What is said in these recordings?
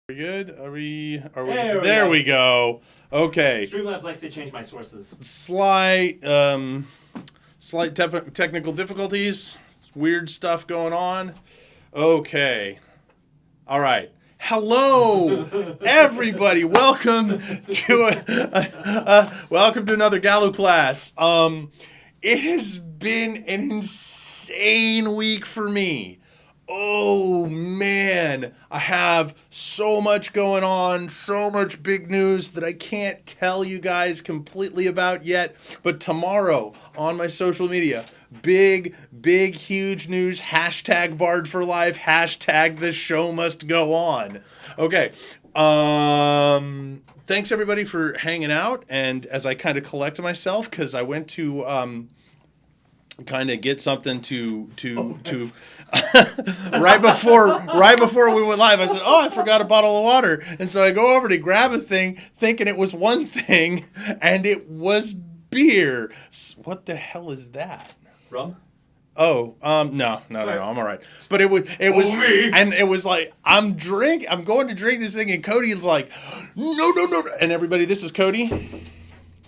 We good? Are we? There we go. Okay. Streamlabs likes to change my sources. Slight technical difficulties. Weird stuff going on. Okay. All right. Hello, everybody. Welcome to another Gallowclass. It has been an insane week for me. Oh man, I have so much going on, so much big news that I can't tell you guys completely about yet. But tomorrow on my social media, big, huge news. Hashtag Bard for Life. Hashtag the show must go on. Okay. Thanks everybody for hanging out. And as I kind of collect myself, because I went to kind of get something to right before we went live, I said, "Oh, I forgot a bottle of water," and so I go over to grab a thing, thinking it was one thing, and it was beer. What the hell is that? Rum? Oh, no, I'm all right. But it was, and it was like, I'm going to drink this thing, and Cody's like, no, and everybody, this is Cody.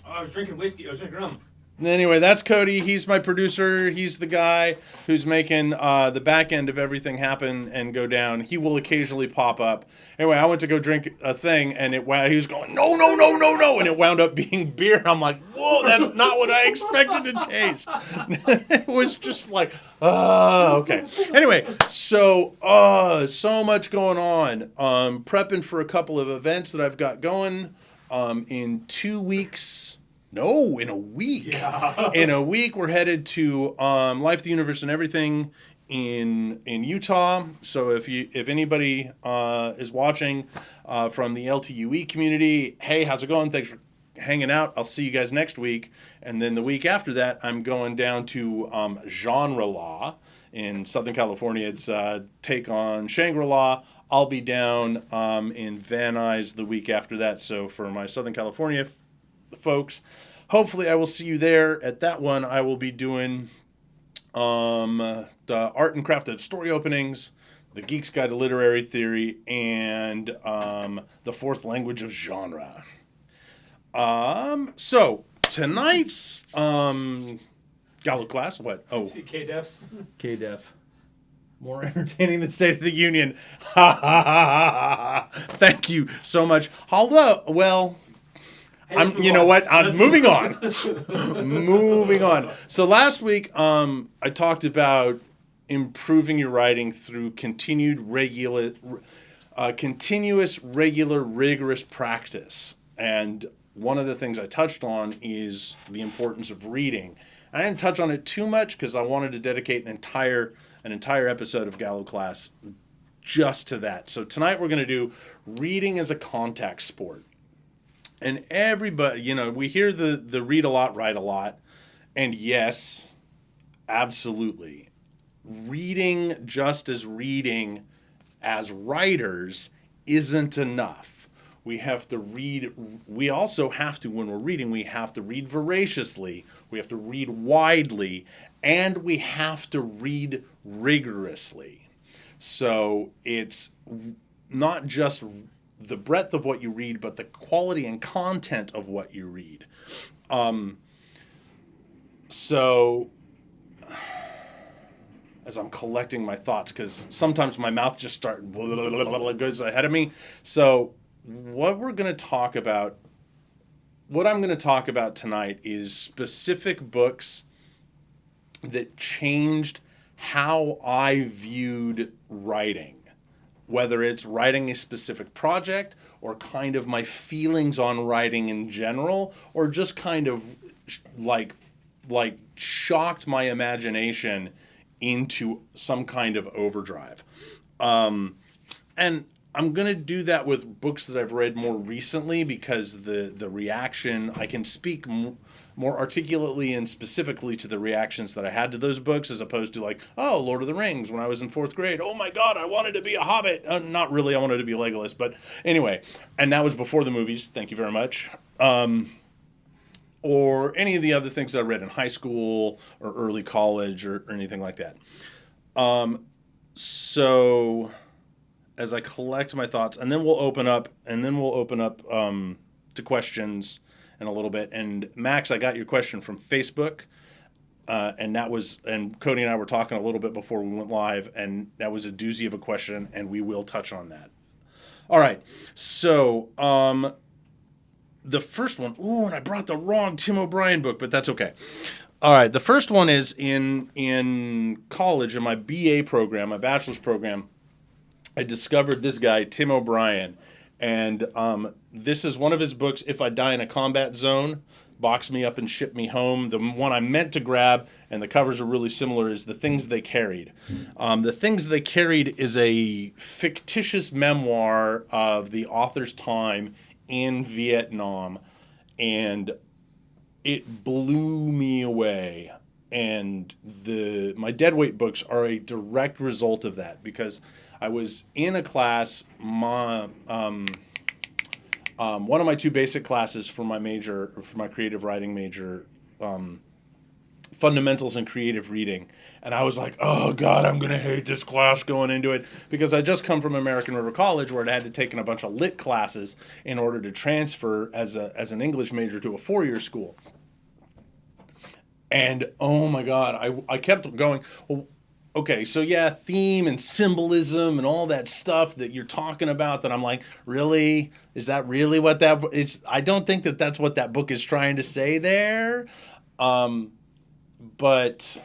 Oh, I was drinking whiskey. I was drinking rum. Anyway, that's Cody. He's my producer. He's the guy who's making the back end of everything happen and go down. He will occasionally pop up. Anyway, I went to go drink a thing, and he was going, no, and it wound up being beer. I'm like, whoa, that's not what I expected to taste. It was just like, okay. Anyway, so much going on. Prepping for a couple of events that I've got going in 2 weeks. No, in a week. Yeah. In a week, we're headed to Life, the Universe, and Everything in Utah. So if anybody is watching from the LTUE community, hey, how's it going? Thanks for hanging out. I'll see you guys next week. And then the week after that, I'm going down to Genre Law in Southern California. It's take on Shangri-La. I'll be down in Van Nuys the week after that. So for my Southern California folks, hopefully I will see you there. At that one, I will be doing the art and craft of story openings, the Geek's Guide to Literary Theory, and the fourth language of genre. So tonight's Gallowclass, what? Oh, K-Defs. K-Def. More entertaining than State of the Union. Ha ha ha ha. Thank you so much. Although, well, you know what? I'm moving on. Moving on. So last week, I talked about improving your writing through continuous, regular, rigorous practice. And one of the things I touched on is the importance of reading. I didn't touch on it too much because I wanted to dedicate an entire episode of Gallowclass just to that. So tonight we're going to do reading as a contact sport. And everybody, we hear the read a lot, write a lot. And yes, absolutely. Reading just as reading as writers isn't enough. We have to read, we also have to, when we're reading, we have to read voraciously, we have to read widely, and we have to read rigorously. So it's not just the breadth of what you read, but the quality and content of what you read. So as I'm collecting my thoughts, because sometimes my mouth just goes ahead of me. So what I'm going to talk about tonight is specific books that changed how I viewed writing. Whether it's writing a specific project or kind of my feelings on writing in general, or just kind of like shocked my imagination into some kind of overdrive. And I'm going to do that with books that I've read more recently because the reaction, I can speak more articulately and specifically to the reactions that I had to those books, as opposed to like, oh, Lord of the Rings, when I was in 4th grade. Oh my God, I wanted to be a hobbit. Not really, I wanted to be Legolas. But anyway, and that was before the movies. Thank you very much. Or any of the other things I read in high school or early college or anything like that. So collect my thoughts, and then we'll open up to questions in a little bit. And Max, I got your question from Facebook. And Cody and I were talking a little bit before we went live, and that was a doozy of a question, and we will touch on that. All right. So, the first one, and I brought the wrong Tim O'Brien book, but that's okay. All right. The first one is in college, in my BA program, my bachelor's program, I discovered this guy, Tim O'Brien, and this is one of his books, If I Die in a Combat Zone. Box Me Up and Ship Me Home. The one I meant to grab, and the covers are really similar, is The Things They Carried. The Things They Carried is a fictitious memoir of the author's time in Vietnam, and it blew me away. And my deadweight books are a direct result of that, because I was in a class, one of my two basic classes for my major, for my creative writing major, fundamentals in creative reading. And I was like, oh God, I'm going to hate this class going into it, because I just come from American River College, where I had to take a bunch of lit classes in order to transfer as an English major to a 4-year school. And oh my God, I kept going, well, okay, so yeah, theme and symbolism and all that stuff that you're talking about, that I'm like, really? Is that really what that is? I don't think that that's what that book is trying to say there. But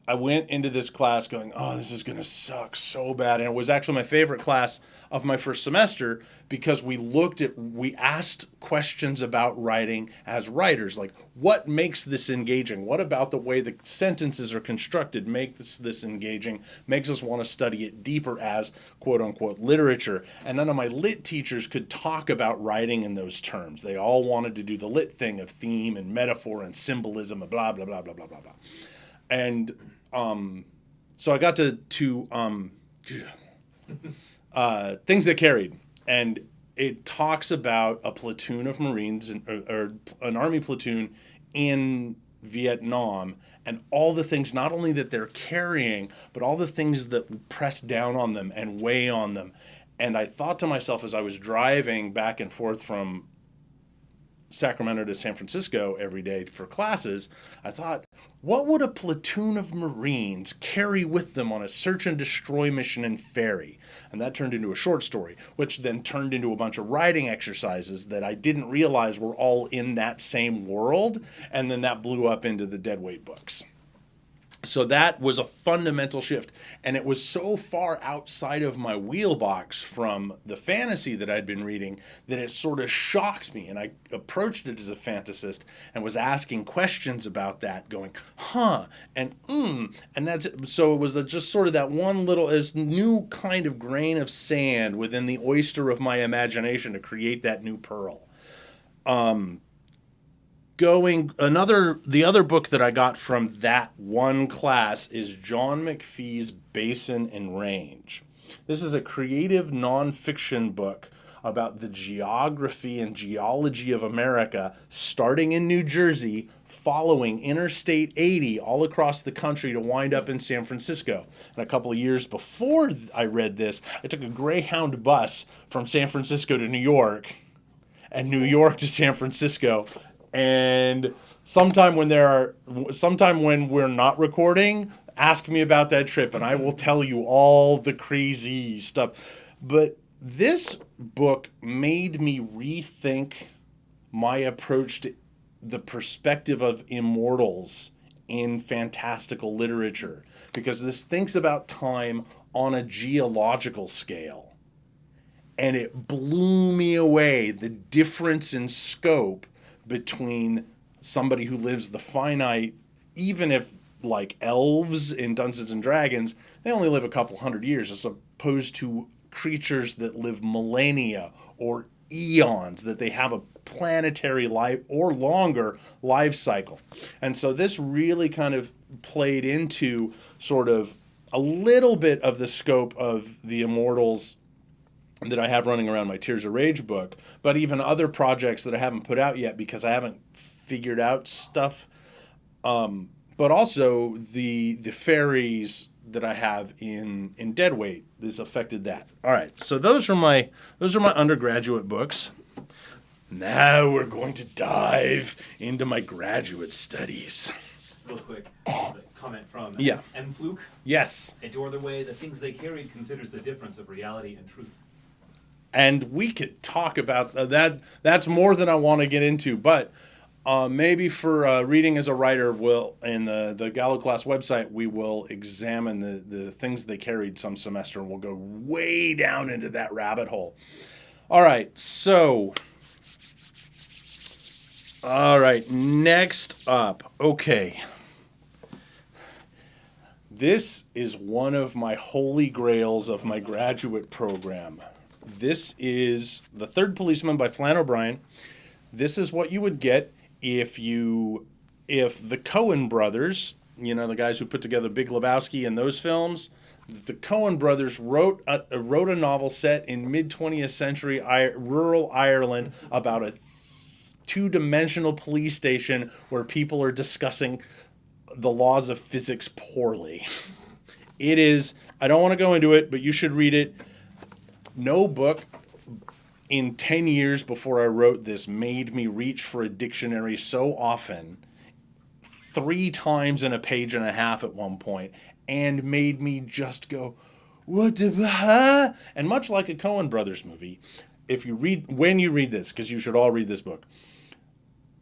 I went into this class going, oh, this is going to suck so bad. And it was actually my favorite class of my first semester, because we asked questions about writing as writers. Like, what makes this engaging? What about the way the sentences are constructed makes this engaging, makes us want to study it deeper as quote unquote literature? And none of my lit teachers could talk about writing in those terms. They all wanted to do the lit thing of theme and metaphor and symbolism and blah, blah, blah, blah, blah, blah, blah. And so I got to Things That Carried, and it talks about a platoon of Marines or an Army platoon in Vietnam, and all the things not only that they're carrying, but all the things that press down on them and weigh on them. And I thought to myself, as I was driving back and forth from Sacramento to San Francisco every day for classes, I thought, what would a platoon of Marines carry with them on a search and destroy mission in Ferry? And that turned into a short story, which then turned into a bunch of writing exercises that I didn't realize were all in that same world. And then that blew up into the deadweight books. So that was a fundamental shift, and it was so far outside of my wheelbox from the fantasy that I'd been reading that it sort of shocked me, and I approached it as a fantasist and was asking questions about that, going, and that's it. So it was just sort of that one little new kind of grain of sand within the oyster of my imagination to create that new pearl. The other book that I got from that one class is John Mcphee's Basin and Range. This is a creative nonfiction book about the geography and geology of America, starting in New Jersey, following Interstate 80 all across the country to wind up in San Francisco. And a couple of years before I read this, I took a Greyhound bus from San Francisco to New York, and New York to San Francisco. And sometime when we're not recording, ask me about that trip, and I will tell you all the crazy stuff. But this book made me rethink my approach to the perspective of immortals in fantastical literature, because this thinks about time on a geological scale. And it blew me away, the difference in scope between somebody who lives the finite, even if like elves in Dungeons and Dragons, they only live a couple hundred years, as opposed to creatures that live millennia or eons, that they have a planetary life or longer life cycle. And so this really kind of played into sort of a little bit of the scope of the immortals that I have running around my Tears of Rage book, but even other projects that I haven't put out yet because I haven't figured out stuff. but also the fairies that I have in Deadweight. This affected that. All right, so those are my undergraduate books. Now we're going to dive into my graduate studies. Real quick, comment from Yeah. M. Fluke. Yes. They tore their way. The things they carried considers the difference of reality and truth. And we could talk about that. That's more than I want to get into, but maybe for reading as a writer, in the Gallowclass website, we will examine the things they carried some semester, and we'll go way down into that rabbit hole. All right, next up. Okay. This is one of my holy grails of my graduate program. This is The Third Policeman by Flann O'Brien. This is what you would get if the Coen brothers, the guys who put together Big Lebowski and those films, the Coen brothers wrote a novel set in mid-20th century rural Ireland about a two-dimensional police station where people are discussing the laws of physics poorly. It is, I don't want to go into it, but you should read it. No book in 10 years before I wrote this made me reach for a dictionary so often, 3 times in a page and a half at one point, and made me just go, what the, huh? And much like a Coen Brothers movie, when you read this, because you should all read this book,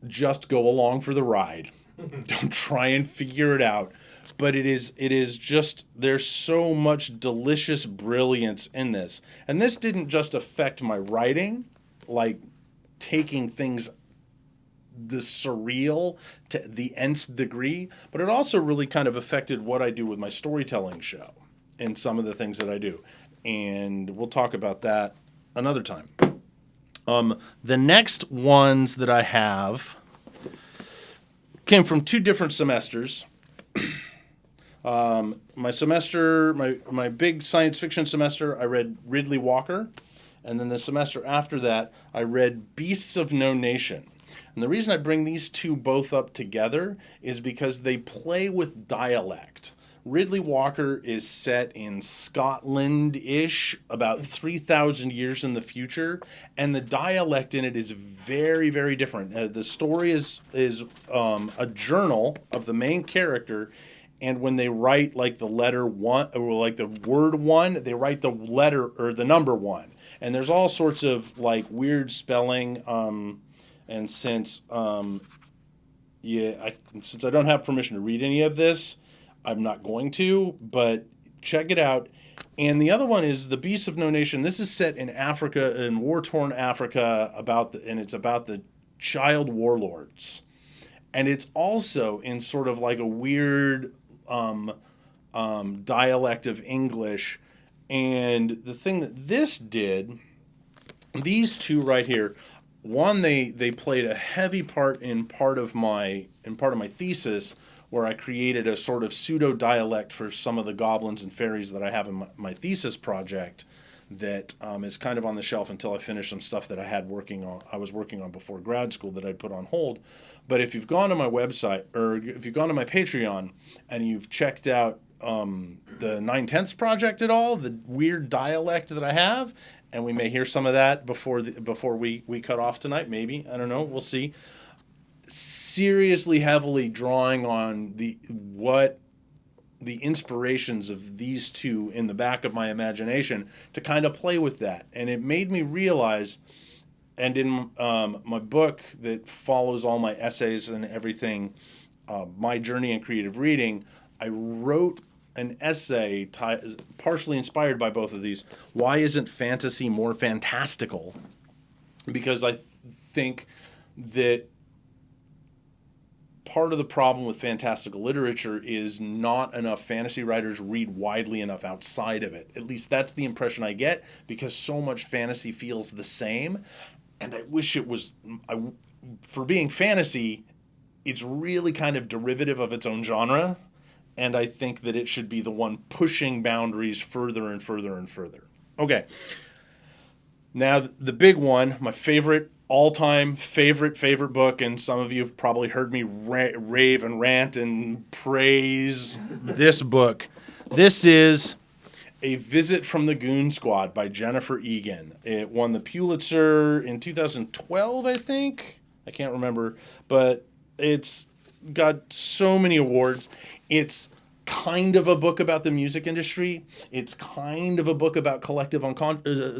just go along for the ride. Don't try and figure it out. But it is just, there's so much delicious brilliance in this. And this didn't just affect my writing, like taking things the surreal to the nth degree, but it also really kind of affected what I do with my storytelling show and some of the things that I do. And we'll talk about that another time. The next ones that I have came from 2 different semesters. My big science fiction semester, I read Ridley Walker. And then the semester after that, I read Beasts of No Nation. And the reason I bring these 2 both up together is because they play with dialect. Ridley Walker is set in Scotland-ish, about 3,000 years in the future, and the dialect in it is very, very different. The story is a journal of the main character, and when they write like the letter 1 or like the word 1, they write the letter or the number 1. And there's all sorts of like weird spelling. And since I don't have permission to read any of this, I'm not going to, but check it out. And the other one is The Beasts of No Nation. This is set in Africa, in war-torn Africa, and it's about the child warlords. And it's also in sort of like a weird dialect of English. And the thing that this did, these 2 right here, one, they played a heavy part in part of my thesis, where I created a sort of pseudo dialect for some of the goblins and fairies that I have in my thesis project that is kind of on the shelf until I finish some stuff that I was working on before grad school that I'd put on hold. But if you've gone to my website, or if you've gone to my Patreon and you've checked out the 9/10ths project at all, the weird dialect that I have, and we may hear some of that before we cut off tonight, maybe, I don't know, we'll see. Seriously heavily drawing on the inspirations of these 2 in the back of my imagination to kind of play with that. And it made me realize, and in my book that follows all my essays and everything, My Journey in Creative Reading, I wrote an essay partially inspired by both of these. Why isn't fantasy more fantastical? Because I think that part of the problem with fantastical literature is not enough fantasy writers read widely enough outside of it. At least that's the impression I get, because so much fantasy feels the same. And I wish it was, for being fantasy, it's really kind of derivative of its own genre. And I think that it should be the one pushing boundaries further and further and further. Okay. Now, the big one, my favorite all-time favorite book, and some of you have probably heard me rave and rant and praise this book. This is A Visit from the Goon Squad by Jennifer Egan. It won the Pulitzer in 2012, I think. I can't remember, but it's got so many awards. It's kind of a book about the music industry. It's kind of a book about collective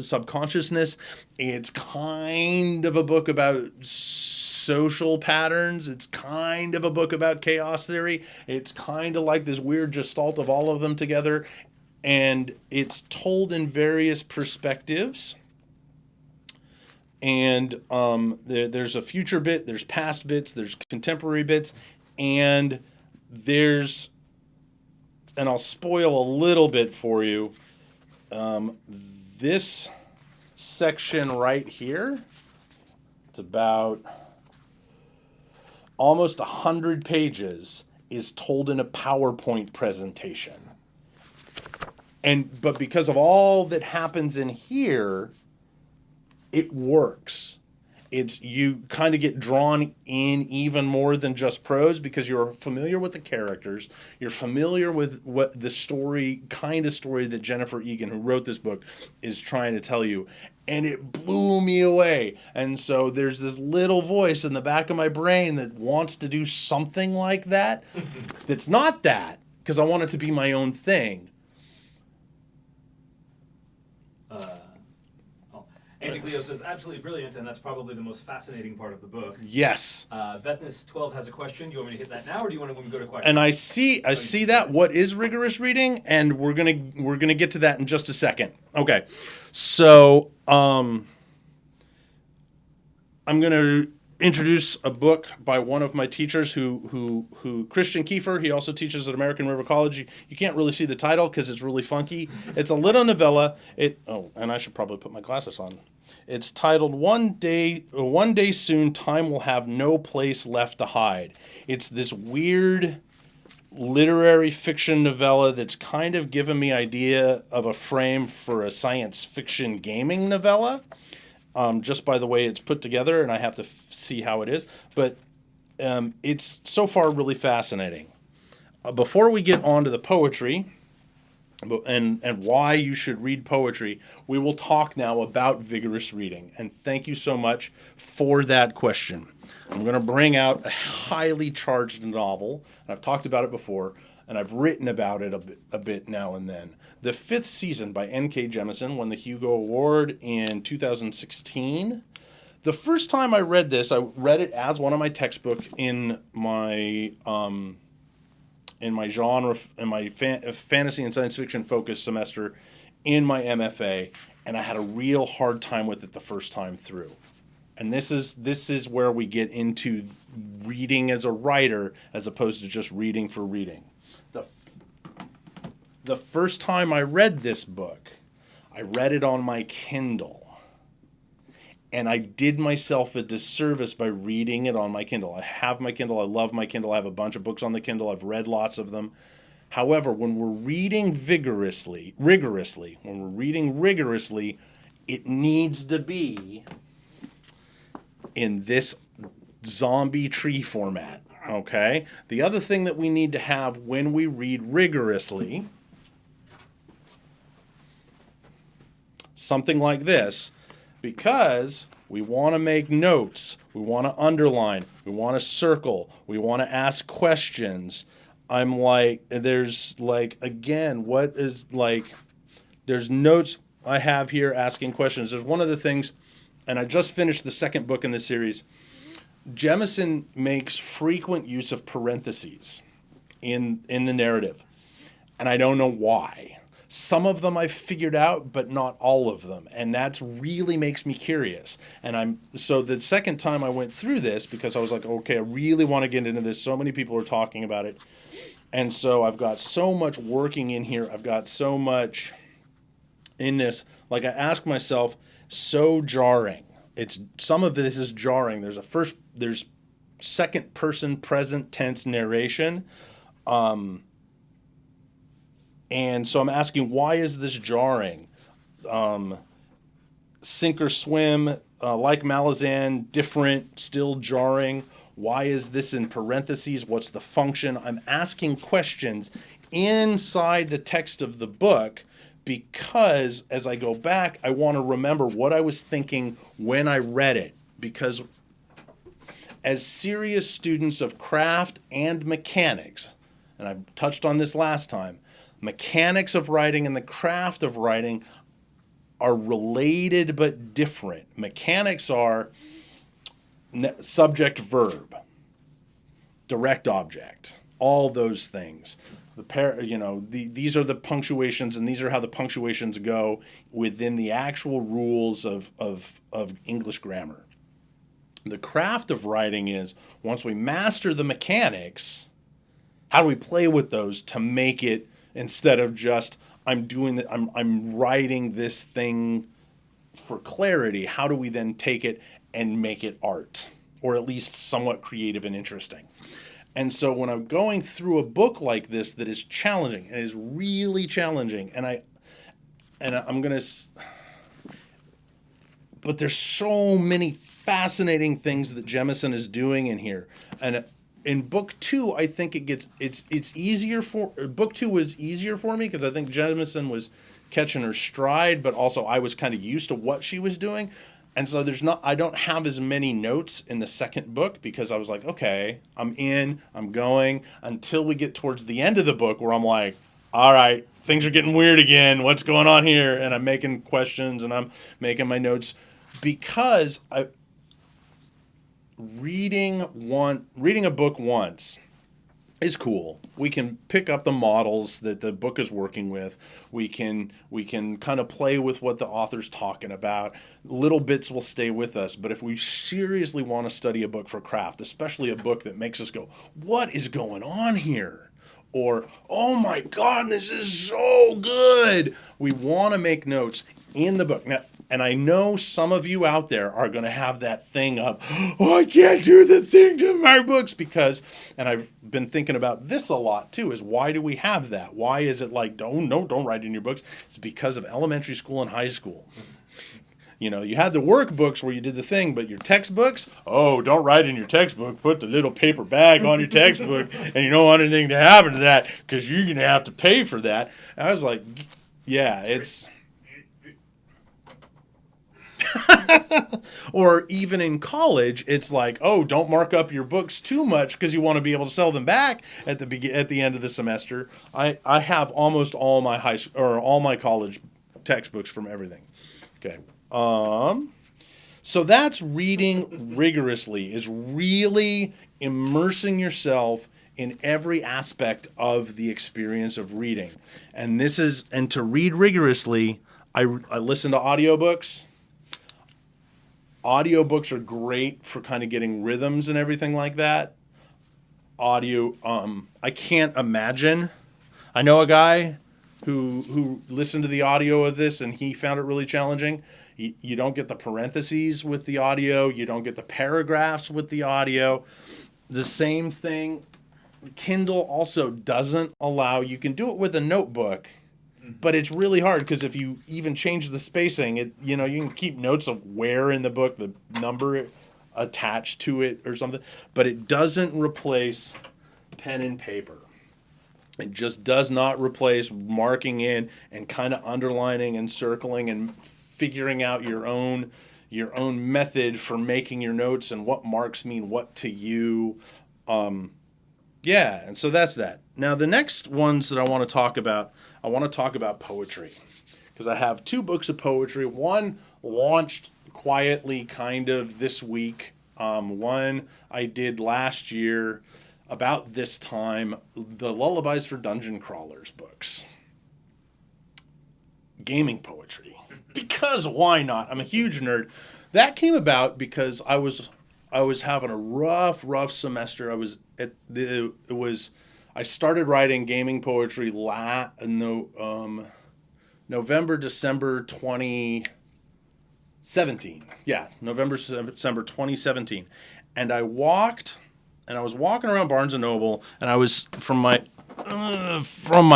subconsciousness. It's kind of a book about social patterns. It's kind of a book about chaos theory. It's kind of like this weird gestalt of all of them together. And it's told in various perspectives. And there's a future bit, there's past bits, there's contemporary bits, and and I'll spoil a little bit for you. This section right here, it's about almost 100 pages, is told in a PowerPoint presentation. But because of all that happens in here, it works. You kind of get drawn in even more than just prose because you're familiar with the characters. You're familiar with what the story that Jennifer Egan, who wrote this book, is trying to tell you. And it blew me away. And so there's this little voice in the back of my brain that wants to do something like that. That's not that, because I want it to be my own thing. Angie Cleo says, absolutely brilliant, and that's probably the most fascinating part of the book. Yes. Bethnis12 has a question. Do you want me to hit that now, or do you want to go to questions? And I see that. What is rigorous reading? And we're gonna get to that in just a second. Okay. So I'm gonna introduce a book by one of my teachers who Christian Kiefer. He also teaches at American River College. You can't really see the title because it's really funky. It's a little novella. And I should probably put my glasses on. It's titled One Day Soon Time Will Have No Place Left to Hide. It's this weird literary fiction novella that's kind of given me idea of a frame for a science fiction gaming novella. Just by the way it's put together, and I have to see how it is. But it's so far really fascinating. Before we get on to the poetry and why you should read poetry, we will talk now about vigorous reading. And thank you so much for that question. I'm going to bring out a highly charged novel. I've talked about it before, and I've written about it a bit now and then. The Fifth Season by N.K. Jemisin won the Hugo Award in 2016. The first time I read this, I read it as one of my textbooks in my genre, in my fantasy and science fiction focused semester in my MFA, and I had a real hard time with it the first time through. And this is where we get into reading as a writer as opposed to just reading for reading. The first time I read this book, I read it on my Kindle. And I did myself a disservice by reading it on my Kindle. I have my Kindle. I love my Kindle. I have a bunch of books on the Kindle. I've read lots of them. However, when we're reading rigorously, it needs to be in this zombie tree format. Okay? The other thing that we need to have when we read rigorously, something like this, because we want to make notes, we want to underline, we want to circle, we want to ask questions. I'm like, there's notes I have here asking questions. There's one of the things, and I just finished the second book in this series. Jemisin makes frequent use of parentheses in the narrative, and I don't know why. Some of them I've figured out, but not all of them, and that really makes me curious. And so the second time I went through this, because I was like, okay, I really want to get into this. So many people are talking about it, and so I've got so much working in here. I've got so much in this. Like I ask myself, so jarring. Some of this is jarring. There's second person present tense narration. And so I'm asking, why is this jarring? Sink or swim, like Malazan, different, still jarring. Why is this in parentheses? What's the function? I'm asking questions inside the text of the book because as I go back, I want to remember what I was thinking when I read it. Because as serious students of craft and mechanics, and I touched on this last time, mechanics of writing and the craft of writing are related but different. Mechanics are subject, verb, direct object, all those things. These are the punctuations, and these are how the punctuations go within the actual rules of English grammar. The craft of writing is, once we master the mechanics, how do we play with those to make it, instead of just I'm writing this thing for clarity, how do we then take it and make it art, or at least somewhat creative and interesting? And so when I'm going through a book like this that is challenging, and is really challenging, but there's so many fascinating things that Jemisin is doing in here. And in book 2, I think it's easier book 2 was easier for me because I think Jemisin was catching her stride, but also I was kind of used to what she was doing. And so I don't have as many notes in the second book because I was like, okay, I'm going until we get towards the end of the book where I'm like, all right, things are getting weird again. What's going on here? And I'm making questions and I'm making my notes because reading a book once is cool. We can pick up the models that the book is working with. We can kind of play with what the author's talking about. Little bits will stay with us. But if we seriously want to study a book for craft, especially a book that makes us go, what is going on here? Or, oh my God, this is so good. We want to make notes in the book. Now, and I know some of you out there are going to have that thing of, oh, I can't do the thing to my books because, and I've been thinking about this a lot too, is why do we have that? Why is it like, don't write in your books? It's because of elementary school and high school. You had the workbooks where you did the thing, but your textbooks, oh, don't write in your textbook. Put the little paper bag on your textbook, and you don't want anything to happen to that because you're going to have to pay for that. And I was like, yeah, it's... Or even in college, it's like, oh, don't mark up your books too much because you want to be able to sell them back at the end of the semester. I have almost all my all my college textbooks from everything. Okay. So that's reading rigorously, is really immersing yourself in every aspect of the experience of reading. And to read rigorously, I listen to audiobooks. Audiobooks are great for kind of getting rhythms and everything like that. I can't imagine. I know a guy who listened to the audio of this and he found it really challenging. You don't get the parentheses with the audio. You don't get the paragraphs with the audio. The same thing, Kindle also doesn't allow, you can do it with a notebook, but it's really hard because if you even change the spacing, you can keep notes of where in the book, the number attached to it or something, but it doesn't replace pen and paper. It just does not replace marking in and kind of underlining and circling and figuring out your own method for making your notes and what marks mean what to you. And so that's that. Now, the next ones that I want to talk about poetry, because I have 2 books of poetry. One launched quietly kind of this week. One I did last year about this time, the Lullabies for Dungeon Crawlers books. Gaming poetry. Because why not? I'm a huge nerd. That came about because I was having a rough semester. I started writing gaming poetry November, December 2017. Yeah, November, December 2017. And I was walking around Barnes & Noble, and I was, from my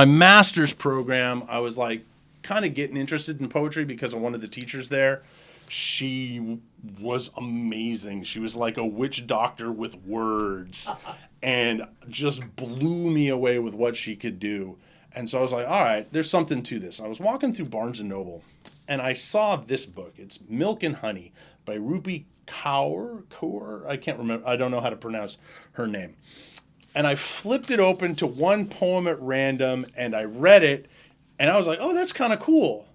master's program, I was like kind of getting interested in poetry because of one of the teachers there. She was amazing. She was like a witch doctor with words and just blew me away with what she could do. And so I was like, all right, there's something to this. I was walking through Barnes and Noble and I saw this book. It's Milk and Honey by Rupi Kaur. I can't remember. I don't know how to pronounce her name. And I flipped it open to one poem at random and I read it and I was like, oh, that's kind of cool.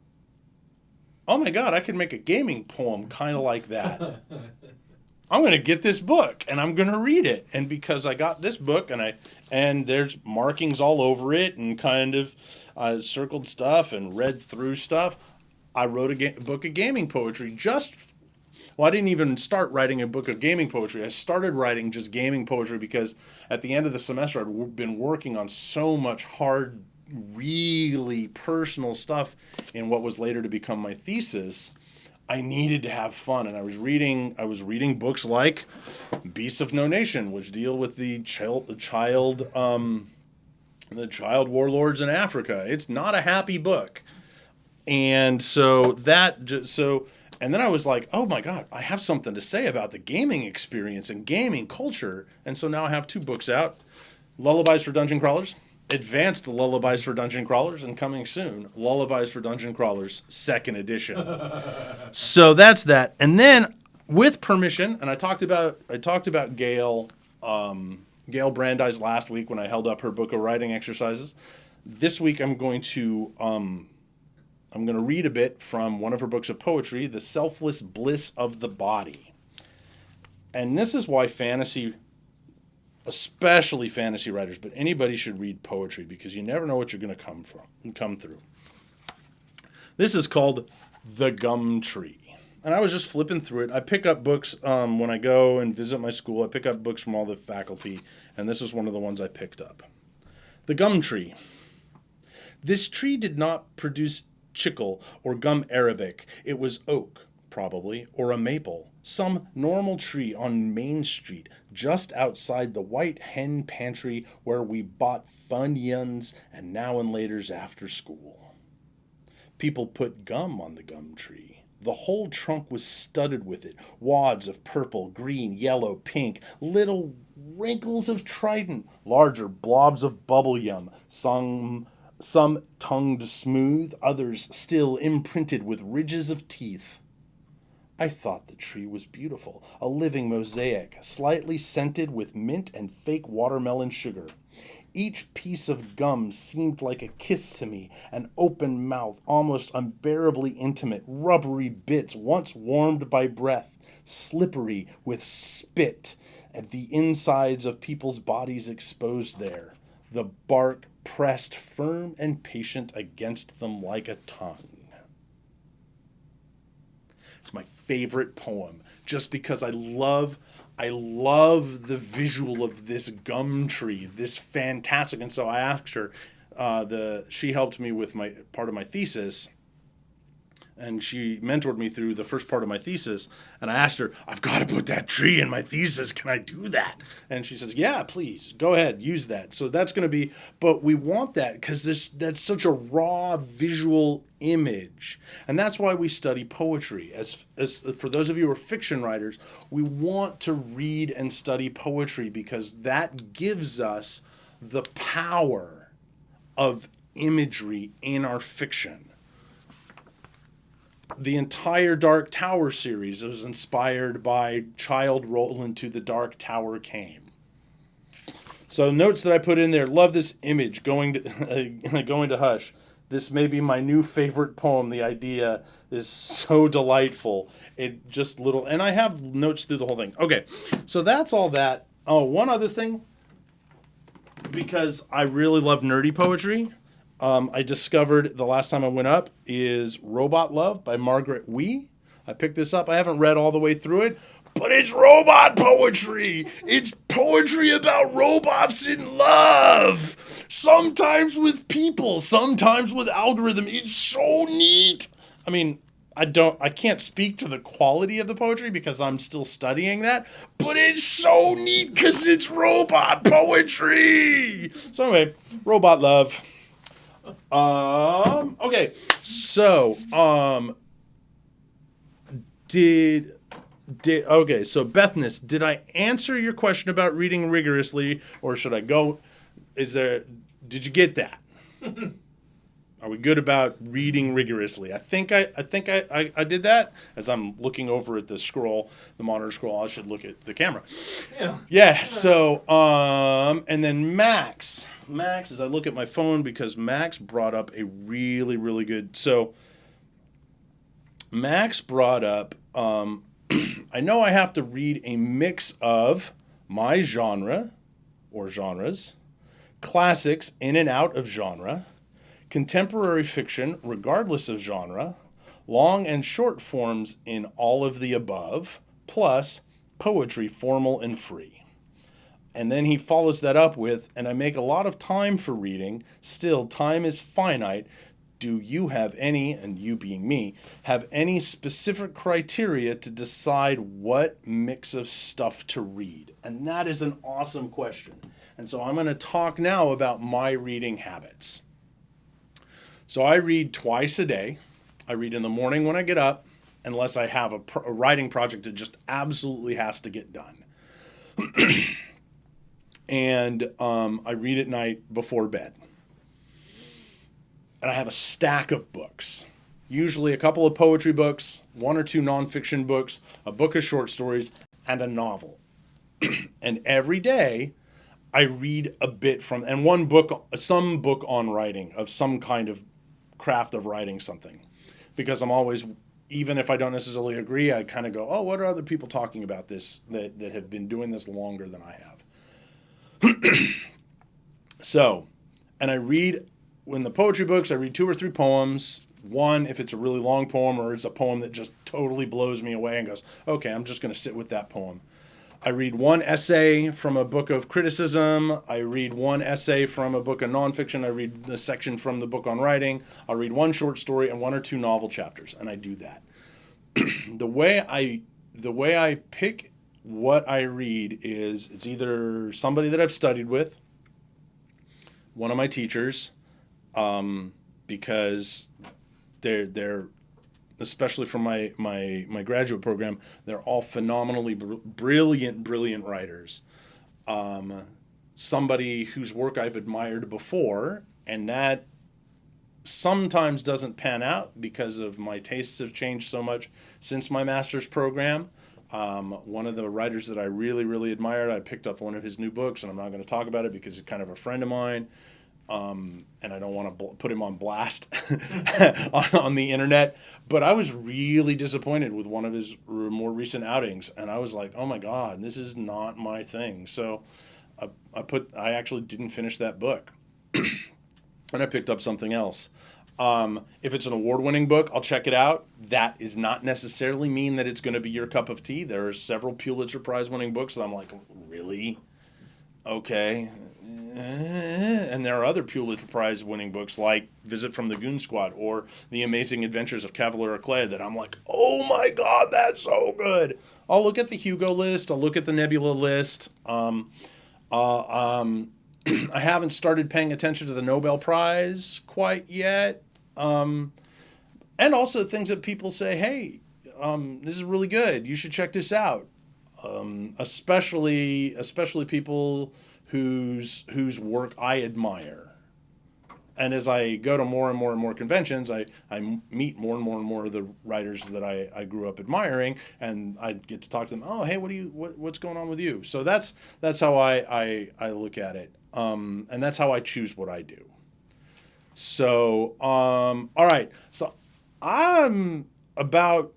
Oh my God, I could make a gaming poem kind of like that. I'm going to get this book and I'm going to read it. And because I got this book and there's markings all over it and kind of circled stuff and read through stuff, I wrote a book of gaming poetry I didn't even start writing a book of gaming poetry. I started writing just gaming poetry because at the end of the semester I'd been working on so much hard, really personal stuff in what was later to become my thesis. I needed to have fun, and I was reading books like Beasts of No Nation, which deal with the child warlords in Africa. It's not a happy book, and and then I was like, oh my God, I have something to say about the gaming experience and gaming culture, and so now I have 2 books out: Lullabies for Dungeon Crawlers, Advanced Lullabies for Dungeon Crawlers, and coming soon, Lullabies for Dungeon Crawlers 2nd edition. So that's that. And then, with permission, and I talked about Gail Brandeis last week when I held up her book of writing exercises. This week I'm going to read a bit from one of her books of poetry, The Selfless Bliss of the Body. And this is why especially fantasy writers, but anybody should read poetry because you never know what you're going to come through. This is called The Gum Tree. And I was just flipping through it. I pick up books when I go and visit my school. I pick up books from all the faculty, and this is one of the ones I picked up. The Gum Tree. This tree did not produce chicle or gum arabic. It was oak, probably, or a maple. Some normal tree on Main Street, just outside the White Hen Pantry where we bought Funyuns and now and laters after school. People put gum on the gum tree. The whole trunk was studded with it, wads of purple, green, yellow, pink, little wrinkles of trident, larger blobs of bubble yum, some tongued smooth, others still imprinted with ridges of teeth. I thought the tree was beautiful, a living mosaic, slightly scented with mint and fake watermelon sugar. Each piece of gum seemed like a kiss to me, an open mouth, almost unbearably intimate, rubbery bits once warmed by breath, slippery with spit, and the insides of people's bodies exposed there, the bark pressed firm and patient against them like a tongue. It's my favorite poem, just because I love the visual of this gum tree, this fantastic. And so I asked her, she helped me with my part of my thesis, and she mentored me through the first part of my thesis. And I asked her, I've got to put that tree in my thesis. Can I do that? And she says, yeah, please, go ahead, use that. So that's going to be, but we want that because that's such a raw visual image. And that's why we study poetry. As for those of you who are fiction writers, we want to read and study poetry because that gives us the power of imagery in our fiction. The entire Dark Tower series was inspired by Child Roll Into the Dark Tower Came. So notes that I put in there, love this image, going to Hush. This may be my new favorite poem. The idea is so delightful. It just little, and I have notes through the whole thing. Okay, so that's all that. Oh, one other thing, because I really love nerdy poetry. I discovered the last time I went up is Robot Love by Margaret Wee. I picked this up. I haven't read all the way through it, but it's robot poetry. It's poetry about robots in love. Sometimes with people, sometimes with algorithm. It's so neat. I mean, I can't speak to the quality of the poetry because I'm still studying that, but it's so neat because it's robot poetry. So anyway, Robot Love. Okay, so, Okay, so Bethness, did I answer your question about reading rigorously, or should I go? Did you get that? Are we good about reading rigorously? I think I did that. As I'm looking over at the scroll, the monitor scroll, I should look at the camera. Yeah. Yeah. So and then Max, as I look at my phone, because Max brought up a really, really good. So Max brought up. I know I have to read a mix of my genre or genres, classics in and out of genre, contemporary fiction regardless of genre, long and short forms in all of the above, plus poetry formal and free. And then he follows that up with, and I make a lot of time for reading, still time is finite. Do you have any, and you being me, have any specific criteria to decide what mix of stuff to read? And that is an awesome question. And so I'm going to talk now about my reading habits. So I read twice a day. I read in the morning when I get up, unless I have a writing project that just absolutely has to get done. And I read at night before bed. And I have a stack of books, usually a couple of poetry books, 1 or 2 nonfiction books, a book of short stories, and a novel. And every day I read a bit from, and some book on writing, of some kind of craft of writing something. Because I'm always, even if I don't necessarily agree, I kind of go, oh, what are other people talking about this that have been doing this longer than I have? So, and I read, in the poetry books, I read 2 or 3 poems. One, if it's a really long poem or it's a poem that just totally blows me away and goes, okay, I'm just going to sit with that poem. I read 1 essay from a book of criticism. I read 1 essay from a book of nonfiction. I read the section from the book on writing. I'll read 1 short story and 1 or 2 novel chapters, and I do that. The way I pick what I read is, it's either somebody that I've studied with, one of my teachers, because they're especially from my graduate program, they're all phenomenally brilliant writers. Somebody whose work I've admired before, and that sometimes doesn't pan out because of my tastes have changed so much since my master's program. One of the writers that I really admired, I picked up one of his new books, and I'm not going to talk about it because he's kind of a friend of mine. And I don't want to put him on blast on the internet, but I was really disappointed with one of his more recent outings, and I was like, oh my God, this is not my thing. So I actually didn't finish that book, and I picked up something else. If it's an award-winning book, I'll check it out. That does not necessarily mean that it's going to be your cup of tea. There are several Pulitzer Prize-winning books that I'm like, really? Okay. And there are other Pulitzer Prize winning books like Visit from the Goon Squad or The Amazing Adventures of Cavalier Clay that I'm like, oh my God, that's so good. I'll look at the Hugo list. I'll look at the Nebula list. I haven't started paying attention to the Nobel Prize quite yet. And also things that people say, hey, this is really good. You should check this out. Especially people whose work I admire. And as I go to more and more conventions, I meet more and more of the writers that I grew up admiring, and I get to talk to them. Oh, hey, what's going on with you? So that's how I look at it, and that's how I choose what I do. So all right, so I'm about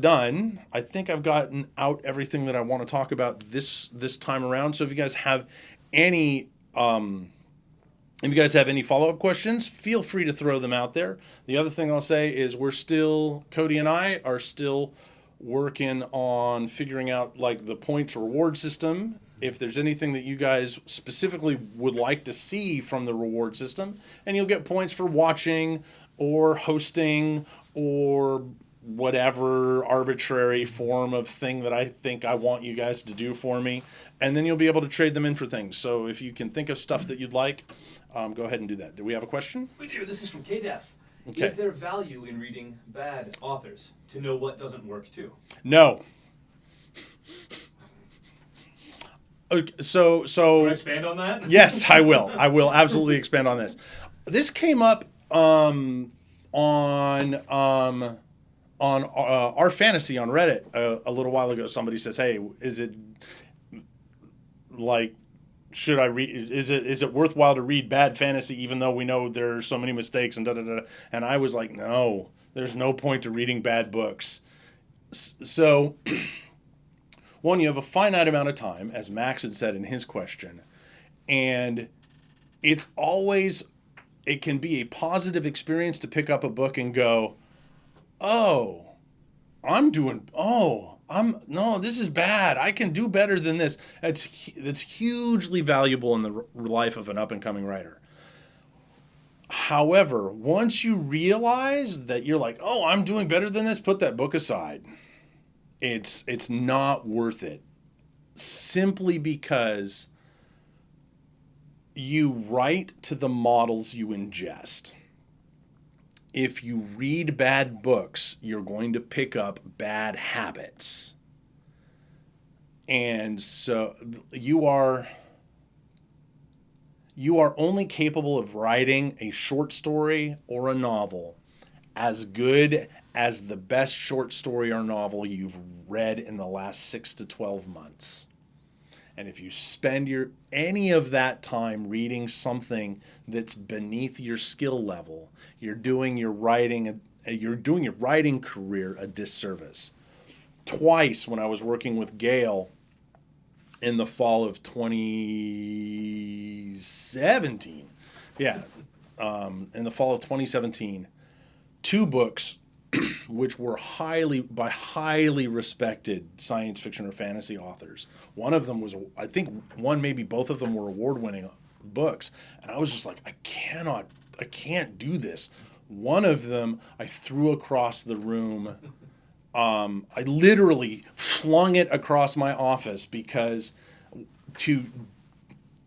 done. I think I've gotten out everything that I want to talk about this time around. So if you guys have any follow-up questions, feel free to throw them out there. The other thing I'll say is Cody and I are still working on figuring out like the points reward system. If there's anything that you guys specifically would like to see from the reward system, and you'll get points for watching or hosting or whatever arbitrary form of thing that I think I want you guys to do for me, and then you'll be able to trade them in for things. So if you can think of stuff that you'd like, go ahead and do that. Do we have a question? We do. This is from KDEF. Okay. Is there value in reading bad authors to know what doesn't work too? No. Okay, so Want to expand on that? yes, I will. I will absolutely expand on this. This came up on our fantasy on Reddit a little while ago. Somebody says, "Hey, is it like should I read? Is it worthwhile to read bad fantasy even though we know there are so many mistakes and da da da?" And I was like, "No, there's no point to reading bad books." So. One, you have a finite amount of time, as Max had said in his question, and it can be a positive experience to pick up a book and go, no, this is bad. I can do better than this. That's hugely valuable in the life of an up-and-coming writer. However, once you realize that you're like, oh, I'm doing better than this, put that book aside. It's not worth it, simply because you write to the models you ingest. If you read bad books, you're going to pick up bad habits. And so you are only capable of writing a short story or a novel as good as the best short story or novel you've read in the last 6 to 12 months. And if you spend any of that time reading something that's beneath your skill level, you're doing your writing career a disservice. Twice when I was working with Gale in the fall of 2017, in the fall of 2017, 2 books which were highly respected science fiction or fantasy authors. One of them was, I think maybe both of them were award-winning books. And I was just like, I can't do this. One of them I threw across the room. I literally flung it across my office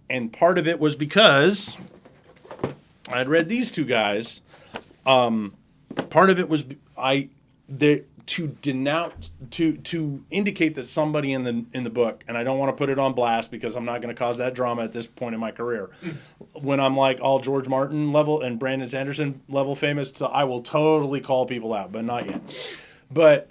and part of it was because I had read these 2 guys. Part of it was to indicate that somebody in the book, and I don't want to put it on blast because I'm not going to cause that drama at this point in my career. When I'm like all George Martin level and Brandon Sanderson level famous, I will totally call people out, but not yet. But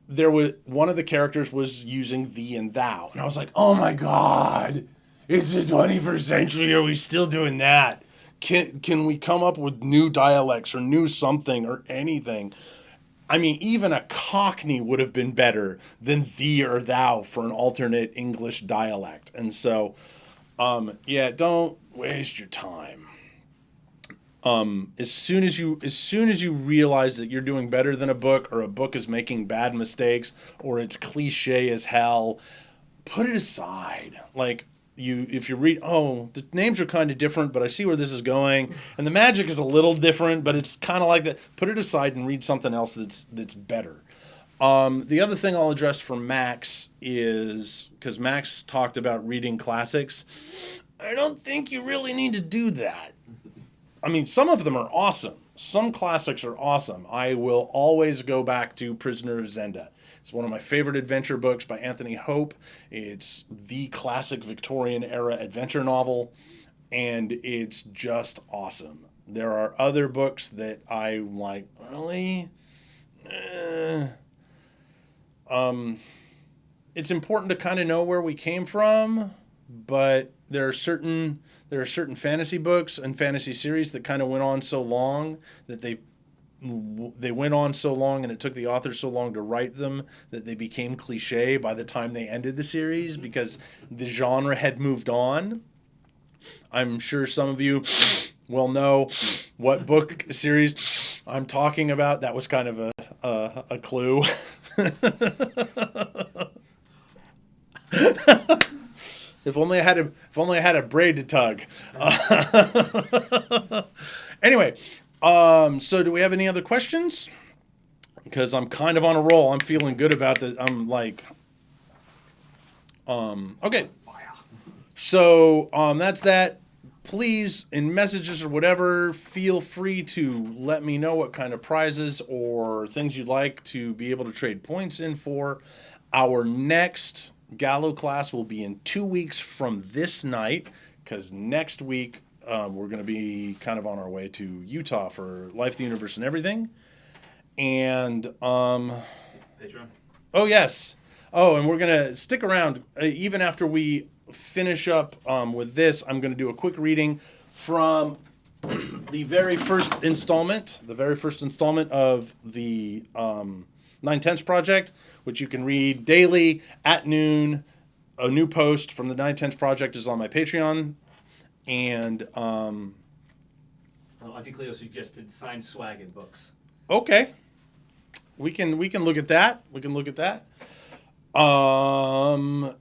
there was one of the characters was using thee and thou, and I was like, oh my God, it's the 21st century. Are we still doing that? Can we come up with new dialects or new something or anything? I mean, even a Cockney would have been better than thee or thou for an alternate English dialect. And so, don't waste your time. As soon as you realize that you're doing better than a book, or a book is making bad mistakes, or it's cliche as hell, put it aside. Like, if you read, the names are kind of different, but I see where this is going, and the magic is a little different, but it's kind of like that. Put it aside and read something else that's better. The other thing I'll address for Max is, because Max talked about reading classics, I don't think you really need to do that. I mean, some of them are awesome. Some classics are awesome. I will always go back to Prisoner of Zenda. It's one of my favorite adventure books by Anthony Hope. It's the classic Victorian era adventure novel, and it's just awesome. There are other books that I'm like, really? It's important to kind of know where we came from, but there are certain fantasy books and fantasy series that kind of went on so long that they went on so long, and it took the author so long to write them that they became cliche by the time they ended the series because the genre had moved on. I'm sure some of you will know what book series I'm talking about. That was kind of a clue. If only I had a braid to tug. Anyway. So do we have any other questions? Because I'm kind of on a roll. I'm feeling good about this. I'm like, okay. So, that's that. please, in messages or whatever, feel free to let me know what kind of prizes or things you'd like to be able to trade points in for. Our next Gallowclass will be in 2 weeks from this night, because next week we're going to be kind of on our way to Utah for Life, the Universe, and Everything. And Patreon. oh yes, and we're going to stick around even after we finish up with this. I'm going to do a quick reading from the very first installment of the 9/10 Project, which you can read daily at noon. A new post from the 9/10 Project is on my Patreon, and Auntie Cleo suggested signed swag in books. okay, we can look at that.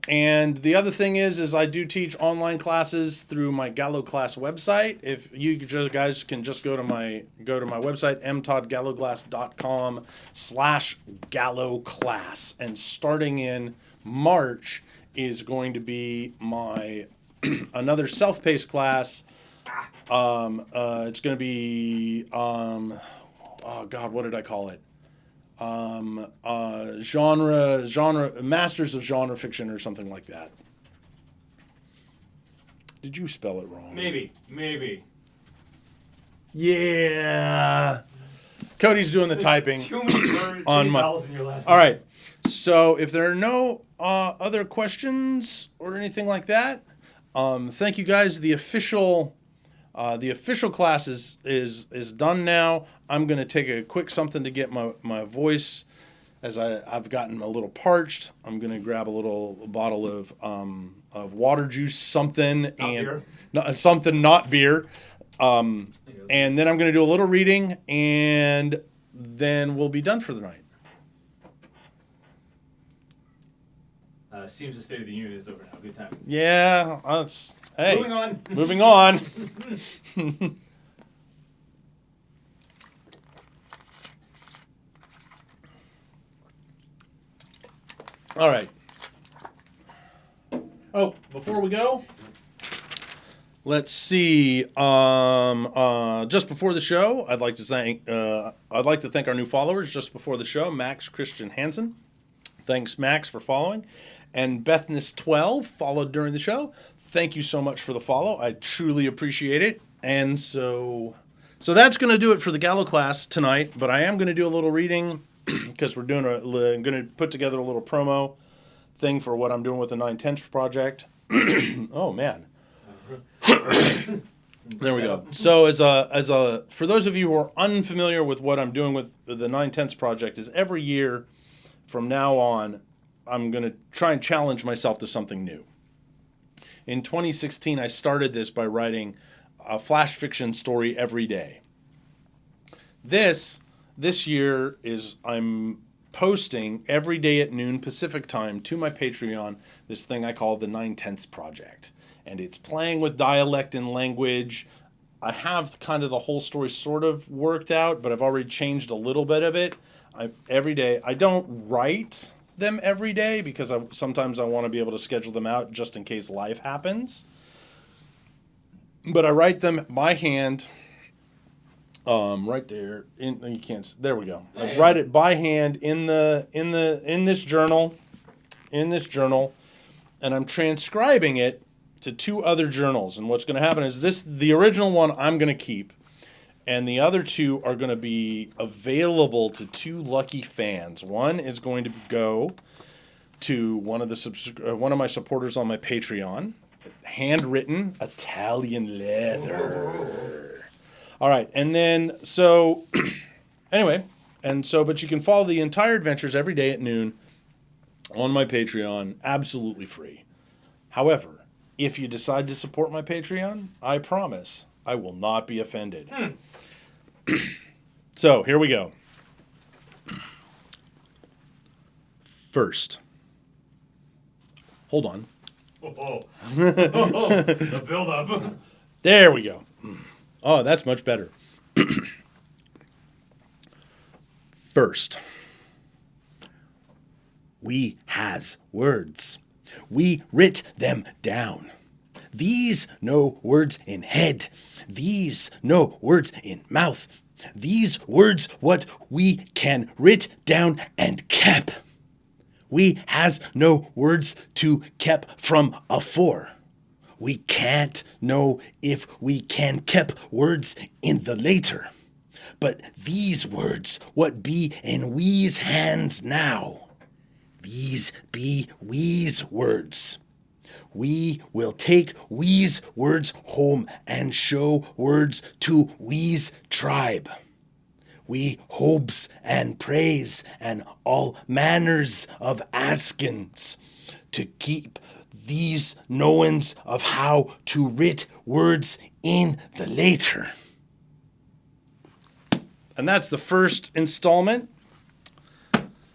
And the other thing is I do teach online classes through my Gallowclass website. If you guys can just go to my website, mtoddgallowglass.com/Gallowclass. And starting in March is going to be my another self-paced class. It's going to be oh God, what did I call it? Genre Masters of Genre Fiction or something like that. Did you spell it wrong? Maybe. Yeah. Cody's doing the typing. Too many words, on my vowels in your last All name. right. So if there are no other questions or anything like that, thank you guys. The official class is done now. I'm going to take a quick something to get my voice, as I've gotten a little parched. I'm going to grab a little bottle of water juice, something, something not beer. And then I'm going to do a little reading, and then we'll be done for the night. Seems the State of the Union is over now. Good time. Yeah, hey. Moving on. All right. Oh, before we go, let's see. Just before the show, I'd like to thank our new followers. Just before the show, Max Christian Hansen. Thanks, Max, for following. And Bethness12 followed during the show. Thank you so much for the follow. I truly appreciate it. And so that's going to do it for the Gallowclass tonight. But I am going to do a little reading because I'm going to put together a little promo thing for what I'm doing with the 9/10 Project. Oh, man. There we go. So for those of you who are unfamiliar with what I'm doing with the 9/10 Project, is every year from now on, I'm going to try and challenge myself to something new. In 2016, I started this by writing a flash fiction story every day. This year I'm posting every day at noon Pacific time to my Patreon this thing I call the 9/10 Project. And it's playing with dialect and language. I have kind of the whole story sort of worked out, but I've already changed a little bit of it. Every day, I don't write them every day because sometimes I want to be able to schedule them out just in case life happens. But I write them by hand, right there. You can't. There we go. I write it by hand in this journal, and I'm transcribing it to 2 other journals. And what's going to happen is the original one I'm going to keep. And the other 2 are going to be available to 2 lucky fans. One is going to go to one of my supporters on my Patreon, handwritten Italian leather. All right, and then but you can follow the entire adventures every day at noon on my Patreon, absolutely free. However, if you decide to support my Patreon, I promise I will not be offended. So, here we go. First. Hold on. The build-up. There we go. Oh, that's much better. First. We has words. We writ them down. These no words in head. These no words in mouth. These words what we can writ down and kep. We has no words to kep from afore. We can't know if we can kep words in the later. But these words what be in we's hands now, these be we's words. We will take we's words home and show words to we's tribe. We hopes and prays and all manners of askins to keep these knowings of how to writ words in the later. And that's the first installment.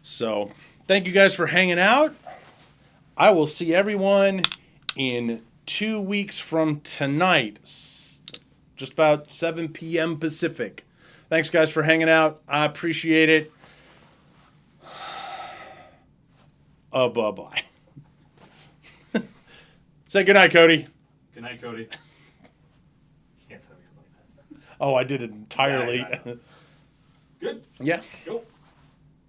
So thank you guys for hanging out. I will see everyone in 2 weeks from tonight, just about 7 p.m. Pacific. Thanks, guys, for hanging out. I appreciate it. Bye-bye. Say goodnight, Cody. Good night, Cody. Can't say it like that. Oh, I did it entirely. Yeah, Good. Yeah. Go.